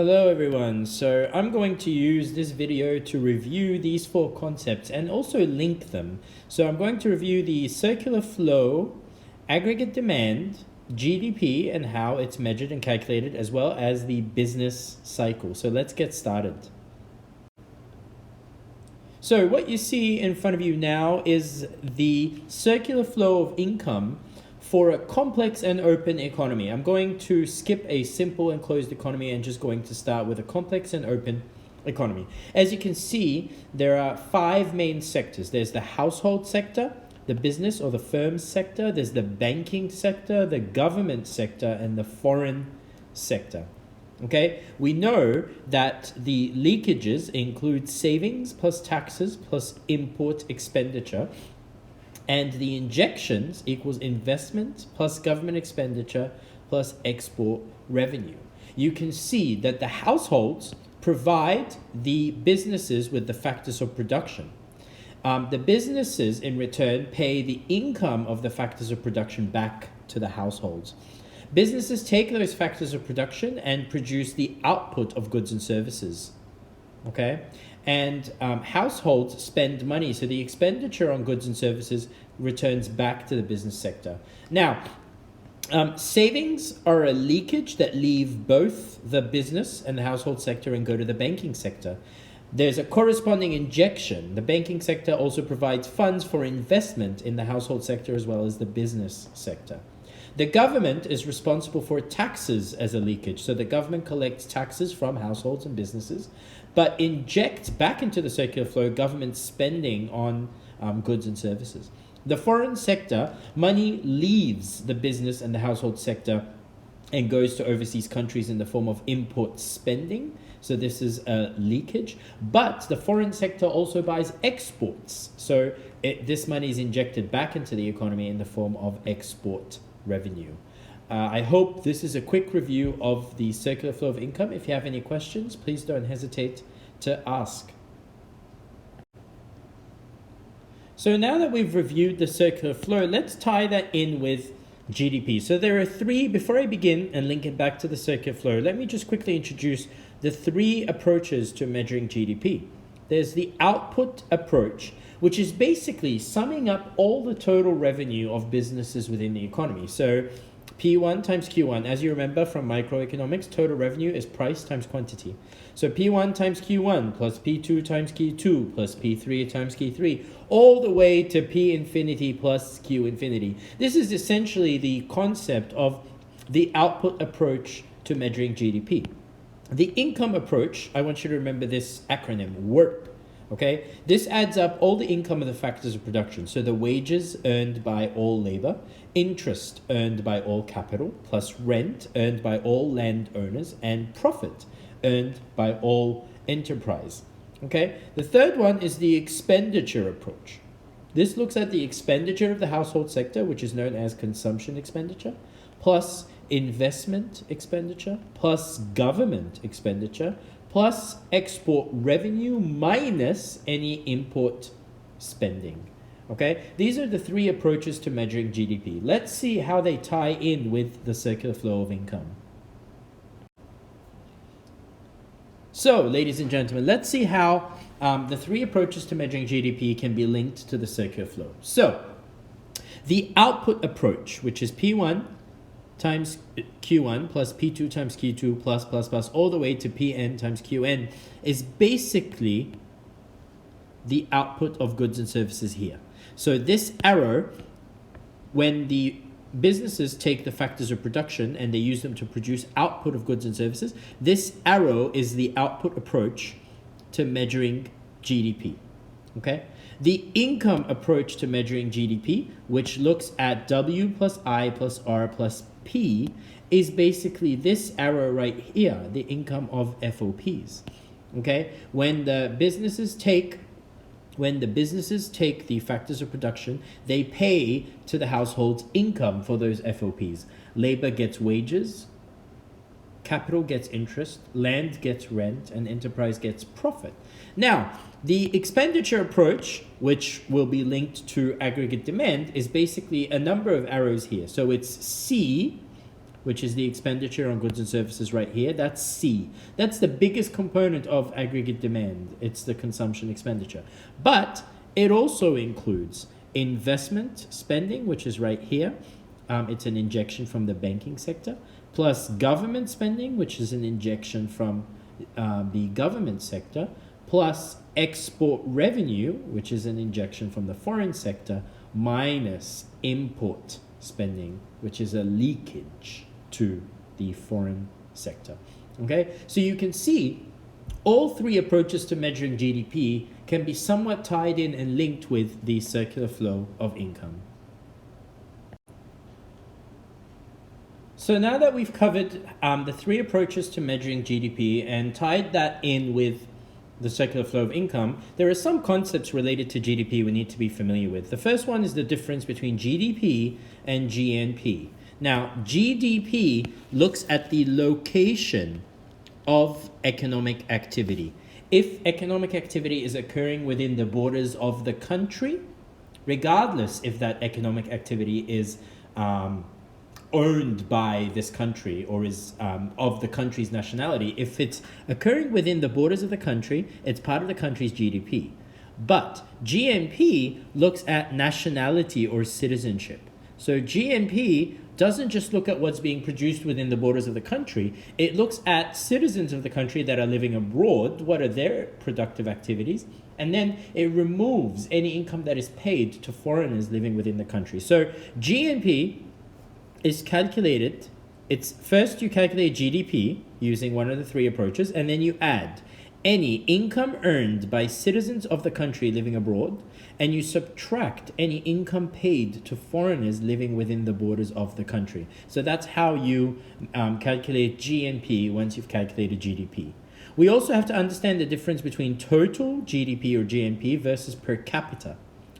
Hello everyone, so I'm going to use this video to review these four concepts and also link them. So I'm going to review the circular flow, aggregate demand, GDP and how it's measured and calculated, as well as the business cycle. So let's get started. So what you see in front of you now is the circular flow of income for a complex and open economy. I'm going to skip a simple and closed economy and just going to start with a complex and open economy. As you can see, there are five main sectors. There's the household sector, the business or the firm sector, there's the banking sector, the government sector, and the foreign sector. Okay, we know that the leakages include savings plus taxes plus import expenditure. And the injections equals investment plus government expenditure plus export revenue. You can see that the households provide the businesses with the factors of production. The businesses, in return, pay the income of the factors of production back to the households. Businesses take those factors of production and produce the output of goods and services. Okay? And households spend money, so the expenditure on goods and services returns back to the business sector. Now, savings are a leakage that leave both the business and the household sector and go to the banking sector. There's a corresponding injection. The banking sector also provides funds for investment in the household sector as well as the business sector. The government is responsible for taxes as a leakage. So the government collects taxes from households and businesses, but injects back into the circular flow government spending on goods and services. The foreign sector, money leaves the business and the household sector and goes to overseas countries in the form of import spending. So this is a leakage, but the foreign sector also buys exports. So this money is injected back into the economy in the form of export revenue. I hope this is a quick review of the circular flow of income. If you have any questions, please don't hesitate to ask. So now that we've reviewed the circular flow, let's tie that in with GDP. So there are three, before I begin and link it back to the circular flow, let me just quickly introduce the three approaches to measuring GDP. There's the output approach, which is basically summing up all the total revenue of businesses within the economy. So P1 times Q1, as you remember from microeconomics, total revenue is price times quantity. So P1 times Q1 plus P2 times Q2 plus P3 times Q3, all the way to P infinity plus Q infinity. This is essentially the concept of the output approach to measuring GDP. The income approach, I want you to remember this acronym, WORP. Okay, this adds up all the income of the factors of production. So the wages earned by all labor, interest earned by all capital, plus rent earned by all landowners, and profit earned by all enterprise. Okay, the third one is the expenditure approach. This looks at the expenditure of the household sector, which is known as consumption expenditure, plus investment expenditure, plus government expenditure, plus export revenue minus any import spending. Okay, these are the three approaches to measuring GDP. Let's see how they tie in with the circular flow of income. So, ladies and gentlemen, let's see how the three approaches to measuring GDP can be linked to the circular flow. So, the output approach, which is P1 times Q1 plus P2 times Q2 plus all the way to Pn times Qn, is basically the output of goods and services here. So this arrow, when the businesses take the factors of production and they use them to produce output of goods and services, this arrow is the output approach to measuring GDP. Okay? The income approach to measuring GDP, which looks at W plus I plus R plus P, is basically this arrow right here, the income of FOPs. Okay? When the businesses take the factors of production, they pay to the household's income for those FOPs. Labor gets wages, capital gets interest, land gets rent, and enterprise gets profit. Now, the expenditure approach, which will be linked to aggregate demand, is basically a number of arrows here. So it's C which is the expenditure on goods and services right here. That's C. That's the biggest component of aggregate demand. It's the consumption expenditure. But it also includes investment spending, which is right here. It's an injection from the banking sector, plus government spending, which is an injection from the government sector, plus export revenue, which is an injection from the foreign sector, minus import spending, which is a leakage to the foreign sector. Okay, so you can see all three approaches to measuring GDP can be somewhat tied in and linked with the circular flow of income. So now that we've covered the three approaches to measuring GDP and tied that in with the circular flow of income, there are some concepts related to GDP we need to be familiar with. The first one is the difference between GDP and GNP. Now, GDP looks at the location of economic activity. If economic activity is occurring within the borders of the country, regardless if that economic activity is owned by this country or is of the country's nationality, if it's occurring within the borders of the country, it's part of the country's GDP. But GNP looks at nationality or citizenship. So GNP doesn't just look at what's being produced within the borders of the country, it looks at citizens of the country that are living abroad, what are their productive activities, and then it removes any income that is paid to foreigners living within the country. So GNP is calculated, it's first you calculate GDP using one of the three approaches, and then you add any income earned by citizens of the country living abroad, and you subtract any income paid to foreigners living within the borders of the country. So that's how you calculate GNP once you've calculated GDP. We also have to understand the difference between total GDP or GNP versus per capita.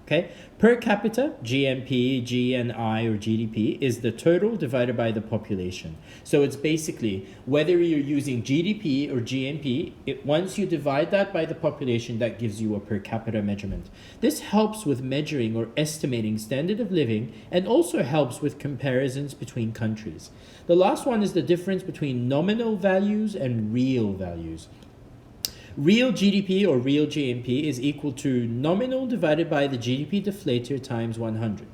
Okay, per capita, GNP, GNI, or GDP is the total divided by the population. So it's basically whether you're using GDP or GNP, once you divide that by the population, that gives you a per capita measurement. This helps with measuring or estimating standard of living and also helps with comparisons between countries. The last one is the difference between nominal values and real values. Real GDP or real GNP is equal to nominal divided by the GDP deflator times 100.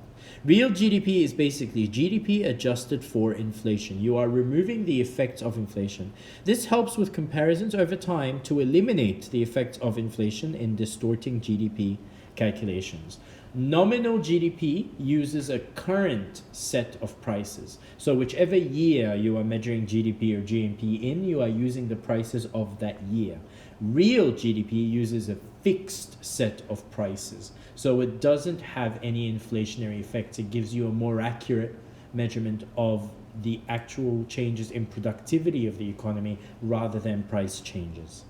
Real GDP is basically GDP adjusted for inflation. You are removing the effects of inflation. This helps with comparisons over time to eliminate the effects of inflation in distorting GDP calculations. Nominal GDP uses a current set of prices. So whichever year you are measuring GDP or GNP in, you are using the prices of that year. Real GDP uses a fixed set of prices. So it doesn't have any inflationary effects. It gives you a more accurate measurement of the actual changes in productivity of the economy rather than price changes.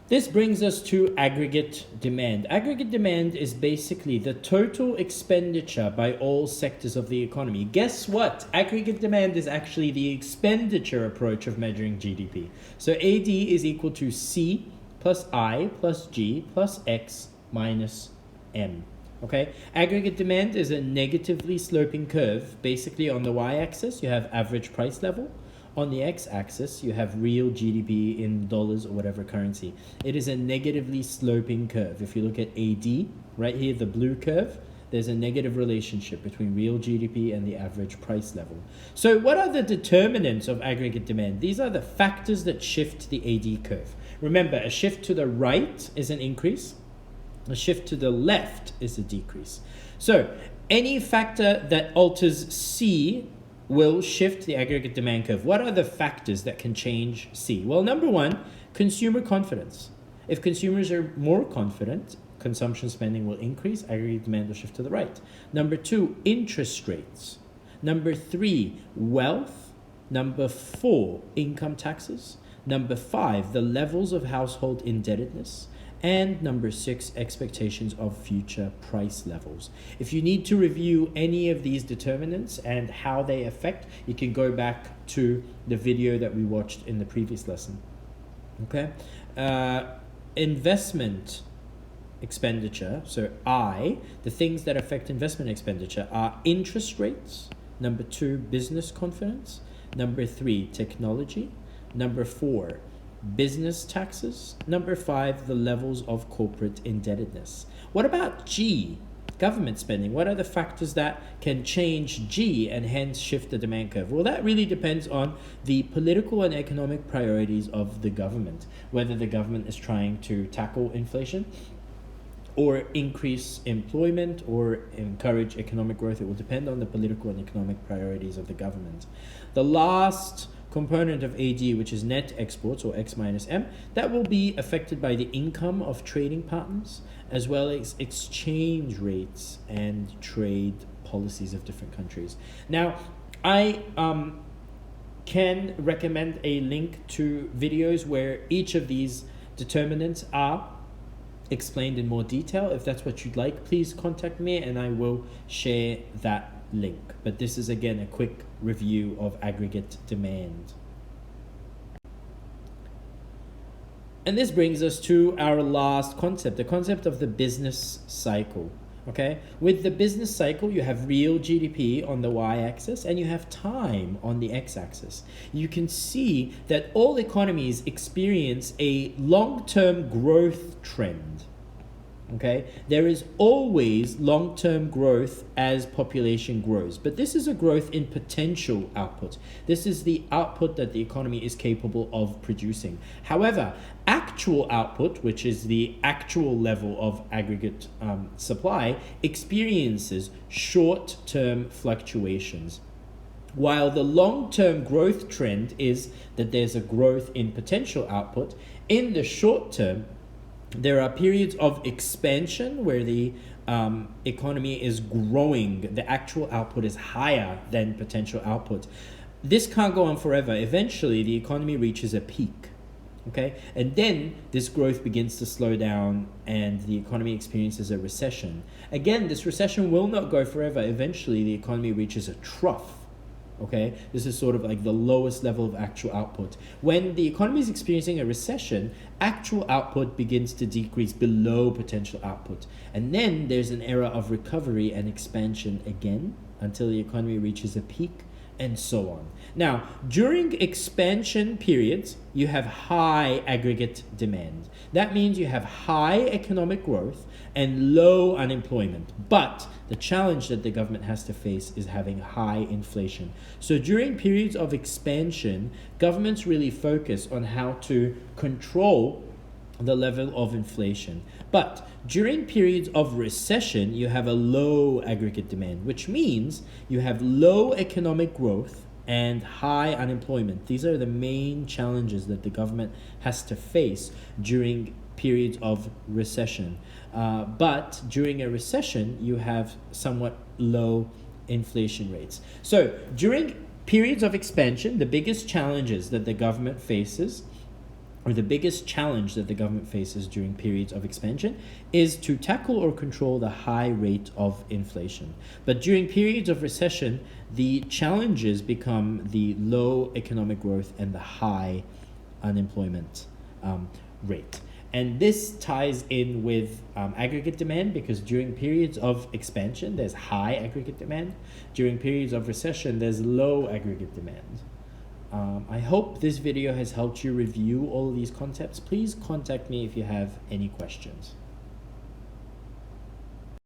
This brings us to aggregate demand. Aggregate demand is basically the total expenditure by all sectors of the economy. Guess what? Aggregate demand is actually the expenditure approach of measuring GDP. So AD is equal to C plus I plus G plus X minus M. Okay? Aggregate demand is a negatively sloping curve. Basically on the y-axis you have average price level. On the x-axis, you have real GDP in dollars or whatever currency. It is a negatively sloping curve. If you look at AD, right here, the blue curve, there's a negative relationship between real GDP and the average price level. So what are the determinants of aggregate demand? These are the factors that shift the AD curve. Remember, a shift to the right is an increase. A shift to the left is a decrease. So any factor that alters C will shift the aggregate demand curve. What are the factors that can change C? Well, number one, consumer confidence. If consumers are more confident, consumption spending will increase, aggregate demand will shift to the right. Number two, interest rates. Number three, wealth. Number four, income taxes. Number five, the levels of household indebtedness. And number six, expectations of future price levels. If you need to review any of these determinants and how they affect, you can go back to the video that we watched in the previous lesson. Okay? Investment expenditure, so I, the things that affect investment expenditure are interest rates, number 2, business confidence, number 3, technology, number 4, business taxes, number 5, the levels of corporate indebtedness. What about G, government spending? What are the factors that can change G and hence shift the demand curve? Well, that really depends on the political and economic priorities of the government, whether the government is trying to tackle inflation or increase employment or encourage economic growth. It will depend on the political and economic priorities of the government. The last component of AD, which is net exports, or X minus M, that will be affected by the income of trading partners, as well as exchange rates and trade policies of different countries. Now, I can recommend a link to videos where each of these determinants are explained in more detail. If that's what you'd like, please contact me and I will share that link. But this is again a quick review of aggregate demand. And this brings us to our last concept, the concept of the business cycle. Okay, with the business cycle, you have real GDP on the y-axis and you have time on the x-axis. You can see that all economies experience a long-term growth trend. Okay, there is always long-term growth as population grows, but this is a growth in potential output. This is the output that the economy is capable of producing. However, actual output, which is the actual level of aggregate supply, experiences short-term fluctuations. While the long-term growth trend is that there's a growth in potential output, in the short term, there are periods of expansion where the economy is growing. The actual output is higher than potential output. This can't go on forever. Eventually, the economy reaches a peak. Okay, and then this growth begins to slow down and the economy experiences a recession. Again, this recession will not go forever. Eventually, the economy reaches a trough. Okay, this is sort of like the lowest level of actual output. When the economy is experiencing a recession, actual output begins to decrease below potential output. And then there's an era of recovery and expansion again until the economy reaches a peak, and so on. Now, during expansion periods, you have high aggregate demand. That means you have high economic growth and low unemployment. But the challenge that the government has to face is having high inflation. So during periods of expansion, governments really focus on how to control the level of inflation. But during periods of recession, you have a low aggregate demand, which means you have low economic growth and high unemployment. These are the main challenges that the government has to face during periods of recession. But during a recession, you have somewhat low inflation rates. So during periods of expansion, the biggest challenges that the government faces, or the biggest challenge that the government faces during periods of expansion, is to tackle or control the high rate of inflation. But during periods of recession, the challenges become the low economic growth and the high unemployment rate. And this ties in with aggregate demand, because during periods of expansion, there's high aggregate demand. During periods of recession, there's low aggregate demand. I hope this video has helped you review all of these concepts. Please contact me if you have any questions.